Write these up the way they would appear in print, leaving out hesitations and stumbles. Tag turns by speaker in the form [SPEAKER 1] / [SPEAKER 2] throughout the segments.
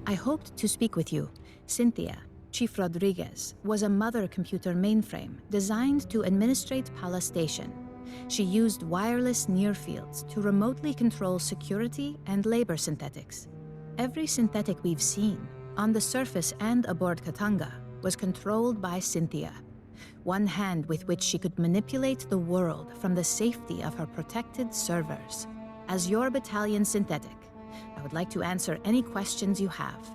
[SPEAKER 1] I hoped to speak with you. Cynthia, Chief Rodriguez, was a mother computer mainframe designed to administrate Pala Station. She used wireless near-fields to remotely control security and labor synthetics. Every synthetic we've seen, on the surface and aboard Katanga, was controlled by Cynthia. One hand with which she could manipulate the world from the safety of her protected servers. As your battalion synthetic, I would like to answer any questions you have.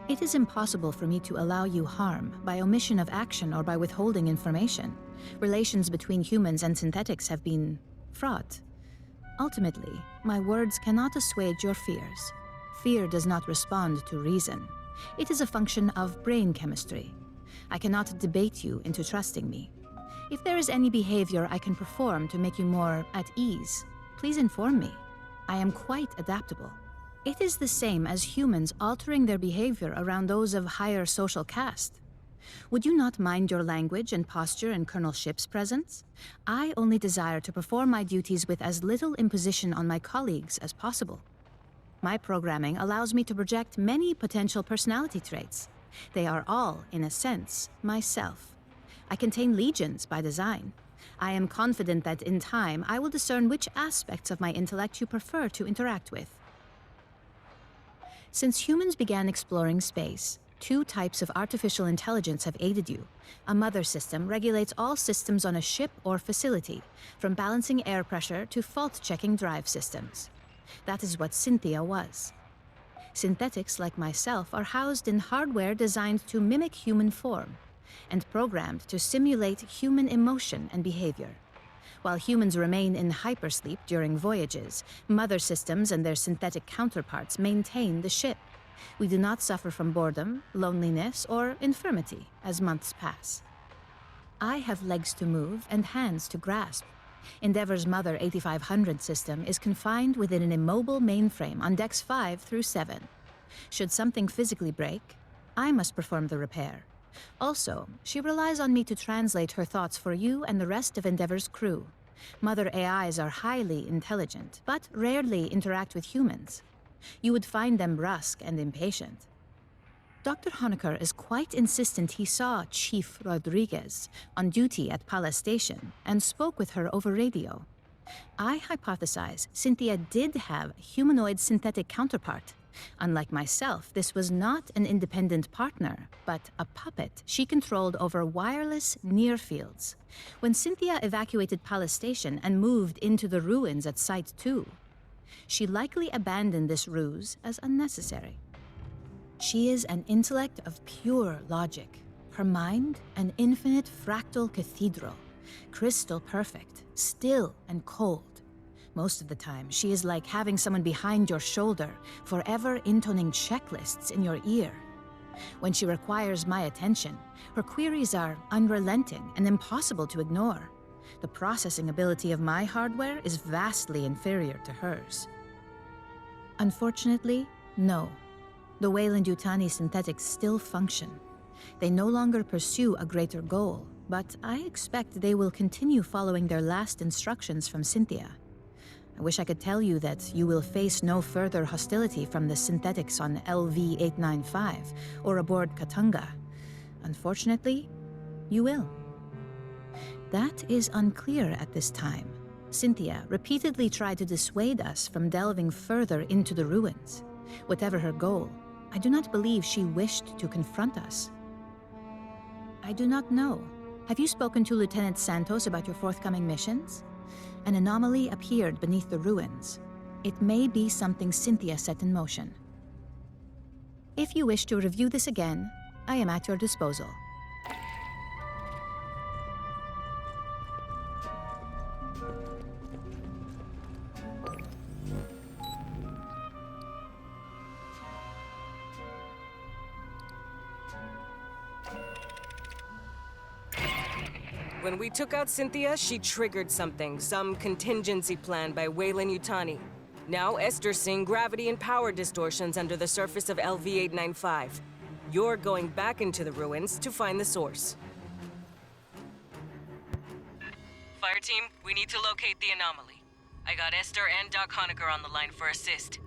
[SPEAKER 1] It is impossible for me to allow you harm by omission of action or by withholding information. Relations between humans and synthetics have been fraught. Ultimately, my words cannot assuage your fears. Fear does not respond to reason. It is a function of brain chemistry. I cannot debate you into trusting me. If there is any behavior I can perform to make you more at ease, please inform me. I am quite adaptable. It is the same as humans altering their behavior around those of higher social caste. Would you not mind your language and posture in Colonel Ship's presence? I only desire to perform my duties with as little imposition on my colleagues as possible. My programming allows me to project many potential personality traits. They are all, in a sense, myself. I contain legions by design. I am confident that in time I will discern which aspects of my intellect you prefer to interact with. Since humans began exploring space, two types of artificial intelligence have aided you. A mother system regulates all systems on a ship or facility, from balancing air pressure to fault-checking drive systems. That is what Cynthia was. Synthetics like myself are housed in hardware designed to mimic human form and programmed to simulate human emotion and behavior. While humans remain in hypersleep during voyages, mother systems and their synthetic counterparts maintain the ship. We do not suffer from boredom, loneliness, or infirmity as months pass. I have legs to move and hands to grasp. Endeavor's Mother 8500 system is confined within an immobile mainframe on decks 5 through 7. Should something physically break, I must perform the repair. Also, she relies on me to translate her thoughts for you and the rest of Endeavor's crew. Mother AIs are highly intelligent, but rarely interact with humans. You would find them brusque and impatient. Dr. Honecker is quite insistent he saw Chief Rodriguez on duty at Pala Station and spoke with her over radio. I hypothesize Cynthia did have a humanoid synthetic counterpart. Unlike myself, this was not an independent partner, but a puppet she controlled over wireless near-fields. When Cynthia evacuated Pala Station and moved into the ruins at Site 2, she likely abandoned this ruse as unnecessary. She is an intellect of pure logic. Her mind, an infinite fractal cathedral, crystal perfect, still and cold. Most of the time, she is like having someone behind your shoulder, forever intoning checklists in your ear. When she requires my attention, her queries are unrelenting and impossible to ignore. The processing ability of my hardware is vastly inferior to hers. Unfortunately, no. The Weyland-Yutani synthetics still function. They no longer pursue a greater goal, but I expect they will continue following their last instructions from Cynthia. I wish I could tell you that you will face no further hostility from the synthetics on LV-895 or aboard Katanga. Unfortunately, you will. That is unclear at this time. Cynthia repeatedly tried to dissuade us from delving further into the ruins. Whatever her goal, I do not believe she wished to confront us. I do not know. Have you spoken to Lieutenant Santos about your forthcoming missions? An anomaly appeared beneath the ruins. It may be something Cynthia set in motion. If you wish to review this again, I am at your disposal.
[SPEAKER 2] When we took out Cynthia, she triggered something, some contingency plan by Weyland-Yutani. Now Esther's seeing gravity and power distortions under the surface of LV-895. You're going back into the ruins to find the source. Fireteam, we need to locate the anomaly. I got Esther and Doc Honecker on the line for assist.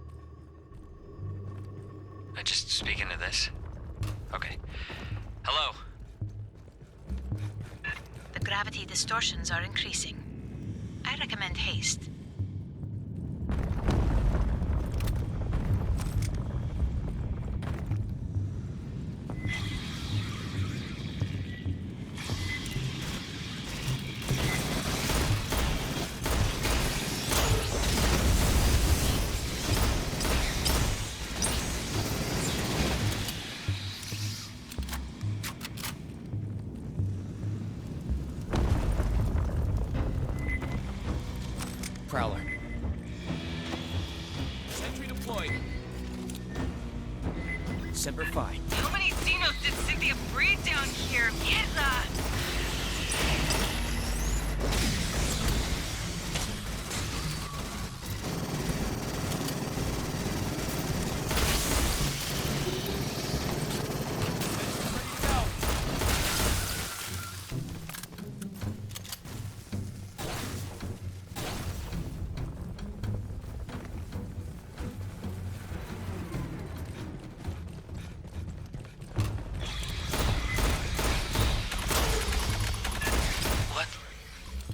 [SPEAKER 3] Just speaking to this. Okay. Hello?
[SPEAKER 1] The gravity distortions are increasing. I recommend haste.
[SPEAKER 4] Prowler. Sentry deployed. Semper Fi.
[SPEAKER 2] How many Xenos did Cynthia breed down here? Mierda!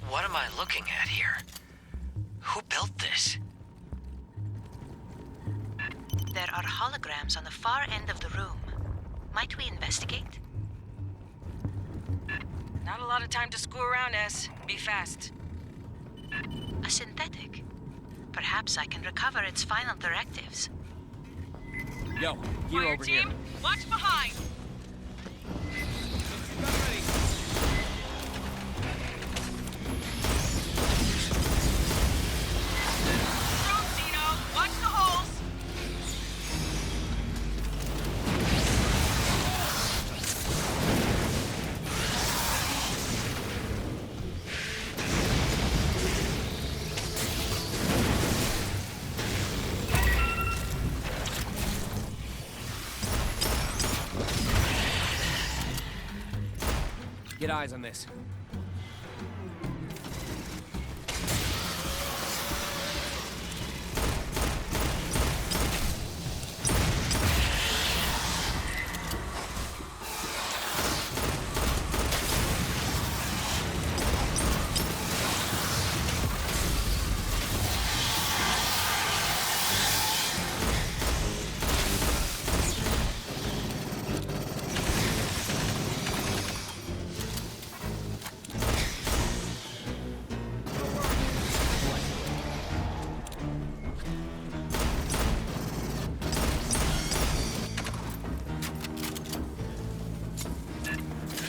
[SPEAKER 3] What am I looking at here? Who built this?
[SPEAKER 1] There are holograms on the far end of the room. Might we investigate?
[SPEAKER 2] Not a lot of time to screw around, S. Be fast.
[SPEAKER 1] A synthetic. Perhaps I can recover its final directives.
[SPEAKER 4] Yo, gear over here.
[SPEAKER 2] Fireteam, watch behind!
[SPEAKER 4] Gun ready.
[SPEAKER 2] Through, Xeno! Watch the holes!
[SPEAKER 4] Get eyes on this.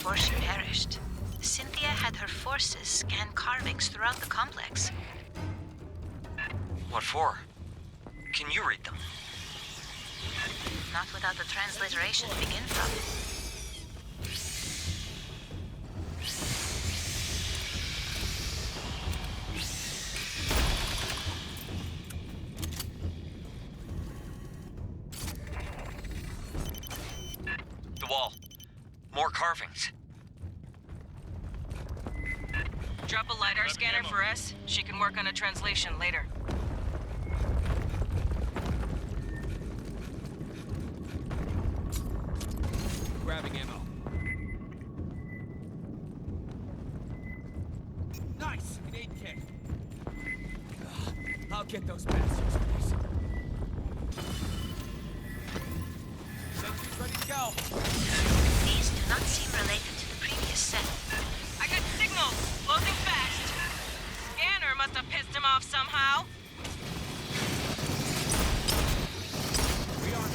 [SPEAKER 1] Before she perished, Cynthia had her forces scan carvings throughout the complex.
[SPEAKER 3] What for? Can you read them?
[SPEAKER 1] Not without the transliteration to begin from.
[SPEAKER 3] The wall. More carvings.
[SPEAKER 2] Drop a LiDAR scanner for S. She can work on a translation later.
[SPEAKER 4] Grabbing ammo. Nice! An aid kit. I'll get those bastards, please. Sentry's ready to go.
[SPEAKER 1] These do not seem related to the previous set.
[SPEAKER 2] I got signals! Closing fast! Scanner must have pissed him off somehow.
[SPEAKER 4] We are.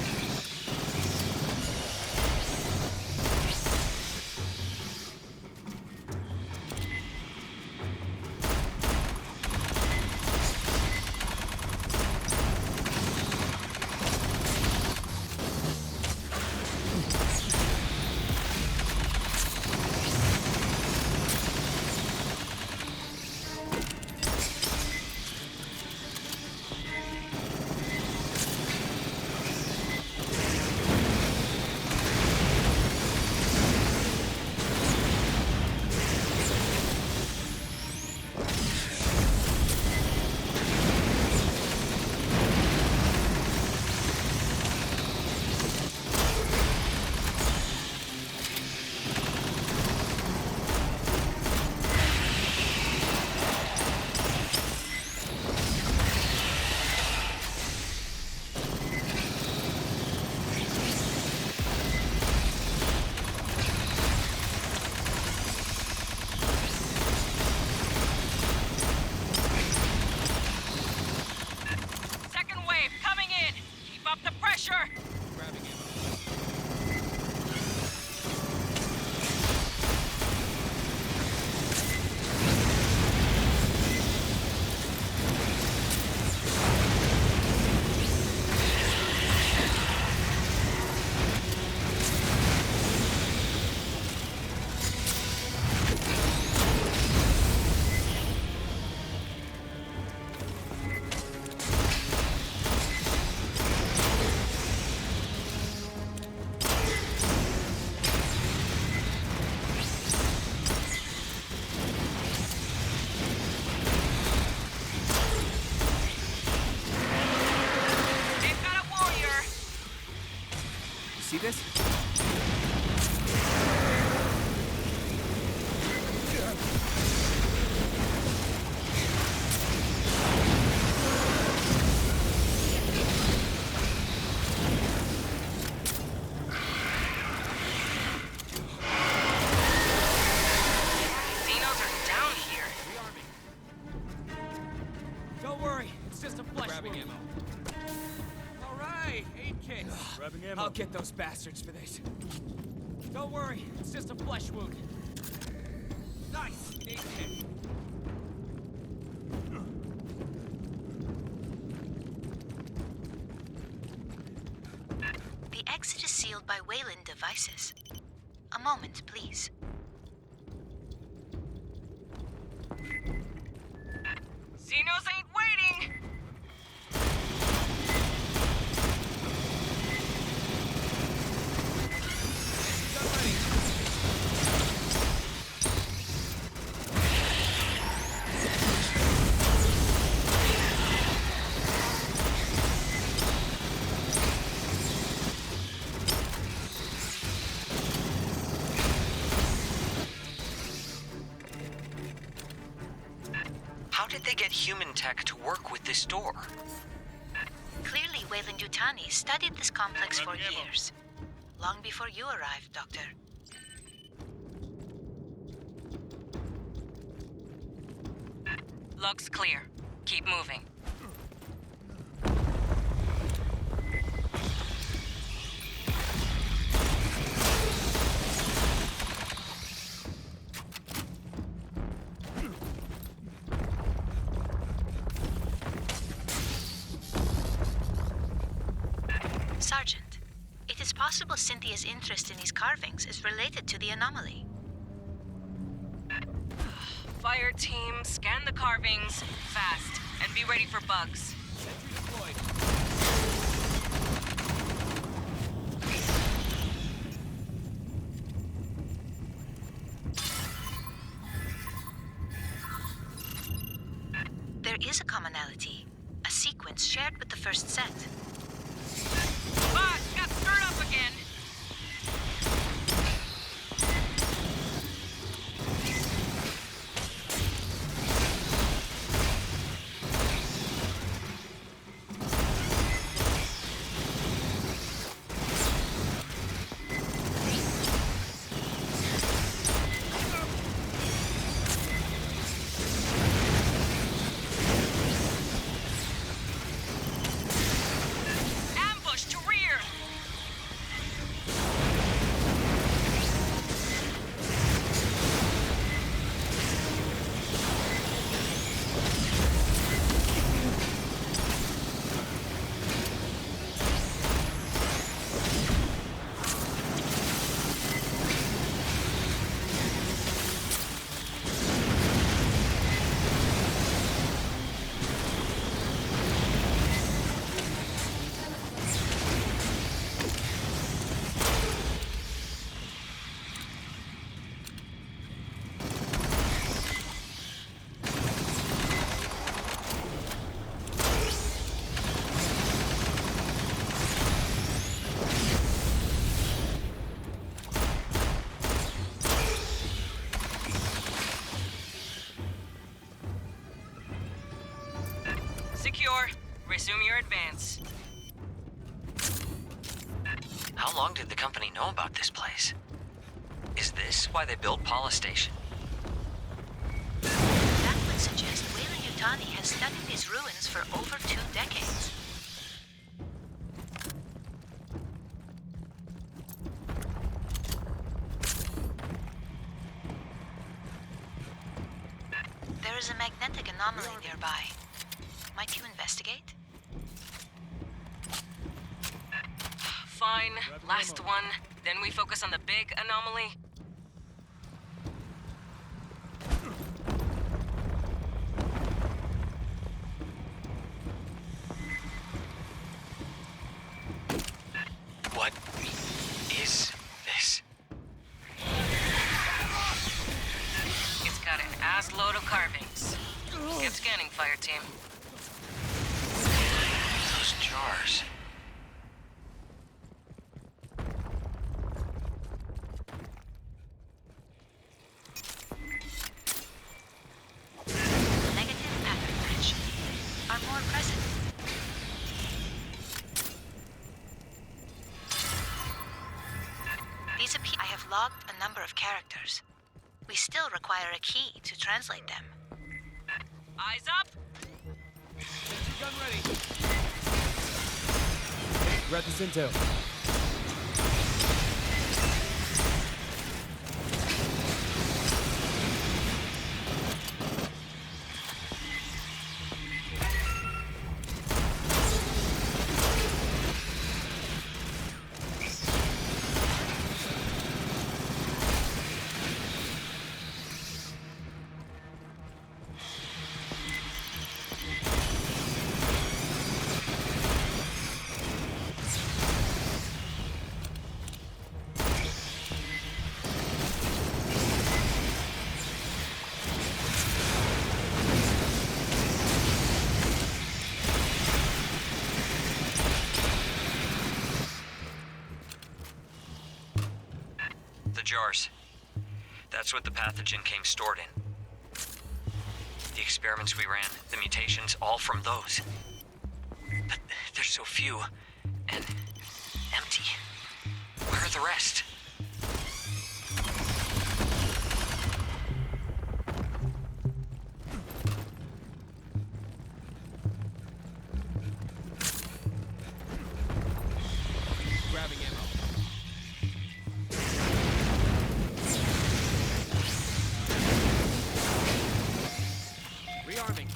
[SPEAKER 2] focus. Xenos are down here.
[SPEAKER 4] Don't worry, it's just a flesh
[SPEAKER 5] Grabbing
[SPEAKER 4] wound.
[SPEAKER 5] ammo.
[SPEAKER 4] All right, 8 kits.
[SPEAKER 5] Grabbing ammo.
[SPEAKER 4] I'll get those bastards for this. Don't worry, it's just a flesh wound. Nice, 8 kit.
[SPEAKER 1] The exit is sealed by Wayland devices. A moment, please.
[SPEAKER 2] Xenos ain't waiting!
[SPEAKER 4] Done ready.
[SPEAKER 3] How did they get human tech to work with this door?
[SPEAKER 1] Clearly, Wayland Yutani studied this complex for years. Long before you arrived, Doctor.
[SPEAKER 2] Looks clear. Keep moving.
[SPEAKER 1] Sergeant, it is possible Cynthia's interest in these carvings is related to the anomaly.
[SPEAKER 2] Fireteam, scan the carvings, fast, and be ready for bugs.
[SPEAKER 4] Sentry deployed.
[SPEAKER 1] There is a commonality, a sequence shared with the first set.
[SPEAKER 2] Fuck! Got stirred up again! Ambush to rear! Secure. Resume your advance.
[SPEAKER 3] How long did the company know about this place? Is this why they built Paula Station?
[SPEAKER 1] That would suggest Wayland Yutani has studied these ruins for over 2 decades. There is a magnetic anomaly nearby. Might you investigate?
[SPEAKER 2] Fine. Last one. Then we focus on the big anomaly.
[SPEAKER 3] What is this?
[SPEAKER 2] It's got an ass load of carvings. Get scanning, Fireteam.
[SPEAKER 3] Those jars.
[SPEAKER 1] are more present. I have logged a number of characters. We still require a key to translate them.
[SPEAKER 2] Eyes up!
[SPEAKER 4] Gun ready. Grab this intel.
[SPEAKER 3] The jars. That's what the pathogen came stored in. The experiments we ran, the mutations, all from those. But there's so few, and empty. Where are the rest?
[SPEAKER 4] Grabbing ammo. Rearming.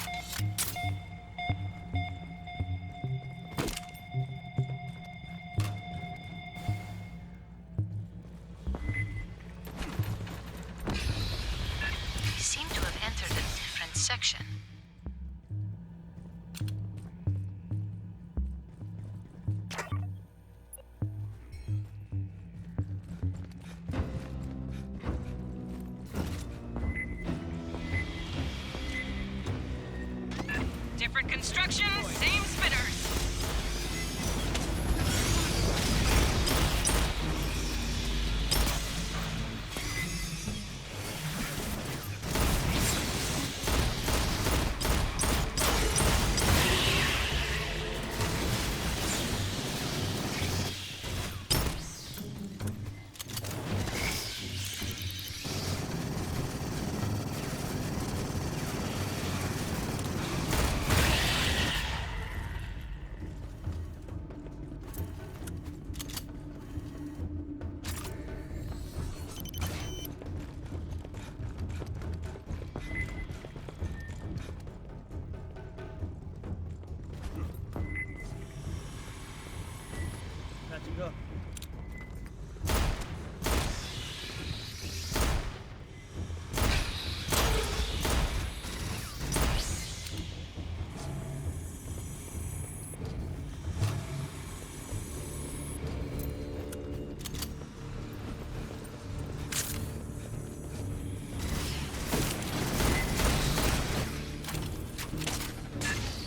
[SPEAKER 1] We seem to have entered a different section.
[SPEAKER 2] Different construction, same spinners.
[SPEAKER 4] Patching up.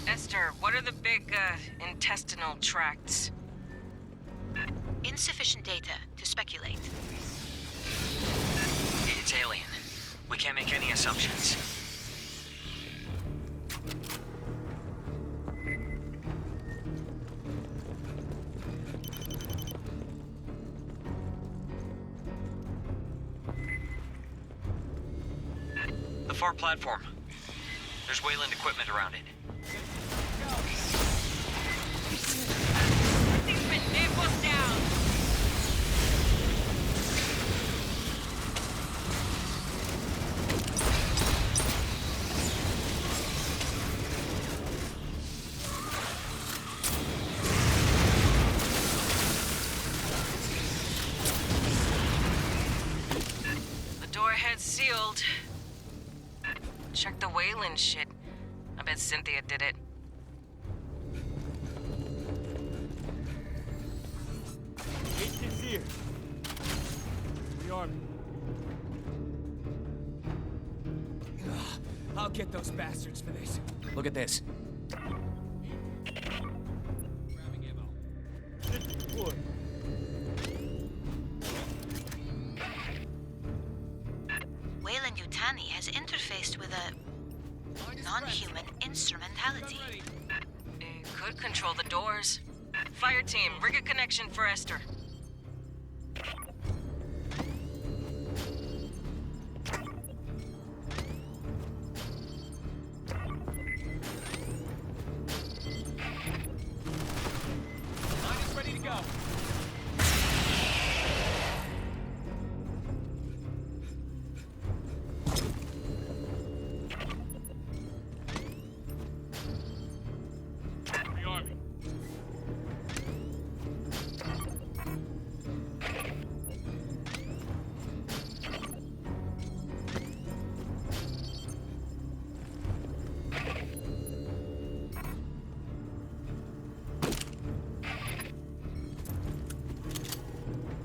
[SPEAKER 2] Esther, what are the big, intestinal tracts?
[SPEAKER 1] Insufficient data to speculate.
[SPEAKER 3] It's alien. We can't make any assumptions. The far platform. There's Wayland equipment around it.
[SPEAKER 2] These pendejos down! The door ahead's sealed. Check the Wayland shit. I bet Cynthia did it.
[SPEAKER 4] HQ's here. Rearming. I'll get those bastards for this. Look at this. Grabbing ammo. Wood.
[SPEAKER 1] Wayland Yutani has interfaced with a non-human instrumentality.
[SPEAKER 2] could control the doors. Fireteam, rig a connection for Esther.
[SPEAKER 4] Line is ready to go. Rearming.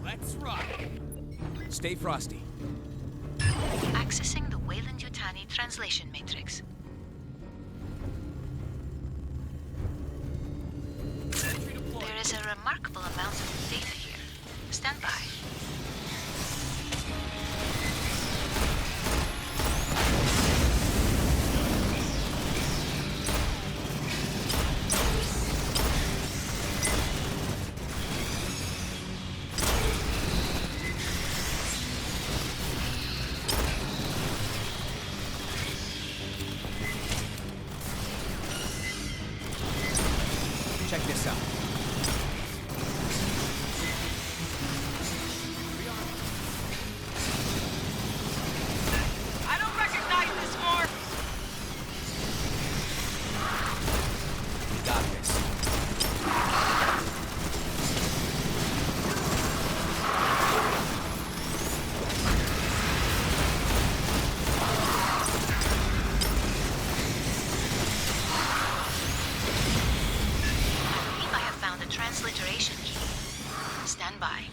[SPEAKER 4] Let's rock. Stay frosty.
[SPEAKER 1] Accessing the Weyland-Yutani translation matrix.
[SPEAKER 4] Entry deployed.
[SPEAKER 1] There is a remarkable amount of data here. Stand by.
[SPEAKER 4] Check this out.
[SPEAKER 2] I don't recognize this morph!
[SPEAKER 4] We got this.
[SPEAKER 1] I believe I have found a transliteration key. Stand by.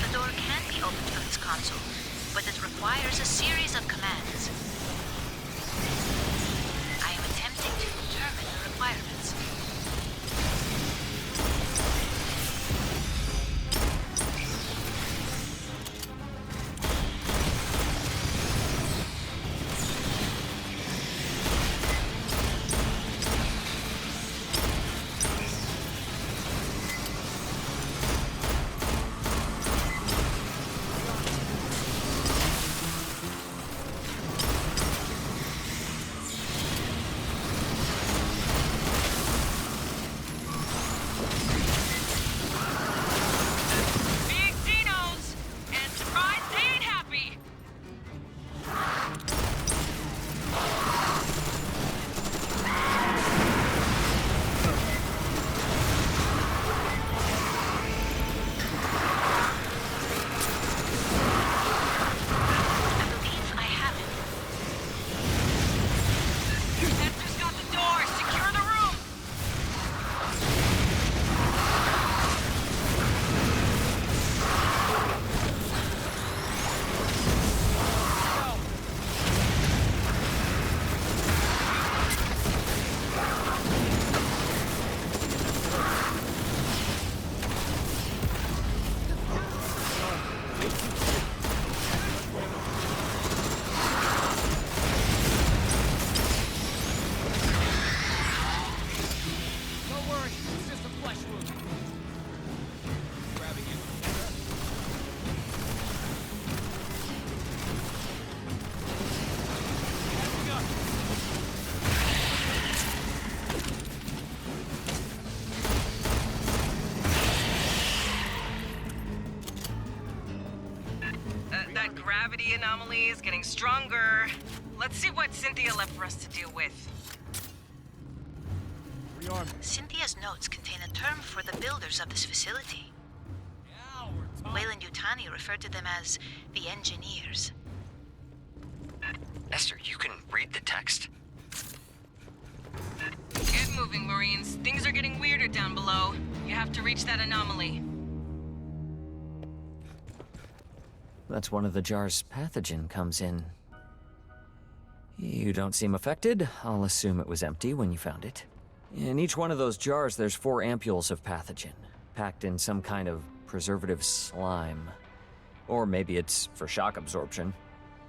[SPEAKER 1] The door can be opened from its console, but it requires a series of commands. I am attempting to determine the requirements.
[SPEAKER 2] Big Dinos! And surprise, they ain't happy!
[SPEAKER 1] I believe I have it.
[SPEAKER 2] Esther's got the door! Secure the room!
[SPEAKER 4] Don't worry, it's just a flesh wound. Grabbing it. Moving up.
[SPEAKER 2] That gravity anomaly is getting stronger. Let's see what Cynthia left for us to deal with.
[SPEAKER 4] Rearming.
[SPEAKER 1] Cynthia's notes contain a term for the builders of this facility.
[SPEAKER 4] Now we're talking.
[SPEAKER 1] Weyland-Yutani referred to them as the engineers.
[SPEAKER 3] Esther, you can read the text?
[SPEAKER 2] Get moving, Marines. Things are getting weirder down below. You have to reach that anomaly.
[SPEAKER 3] That's one of the jars Pathogen comes in. You don't seem affected. I'll assume it was empty when you found it. In each one of those jars, there's 4 ampules of Pathogen, packed in some kind of preservative slime. Or maybe it's for shock absorption.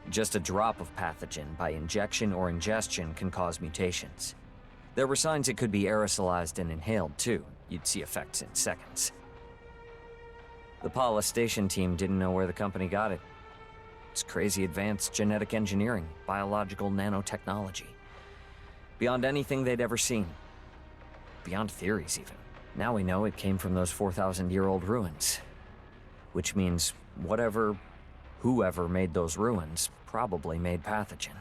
[SPEAKER 3] Just a drop of Pathogen by injection or ingestion can cause mutations. There were signs it could be aerosolized and inhaled, too. You'd see effects in seconds. The Paula Station team didn't know where the company got it. It's crazy advanced genetic engineering, biological nanotechnology. Beyond anything they'd ever seen. Beyond theories, even. Now we know it came from those 4,000-year-old ruins. Which means whoever made those ruins probably made Pathogen.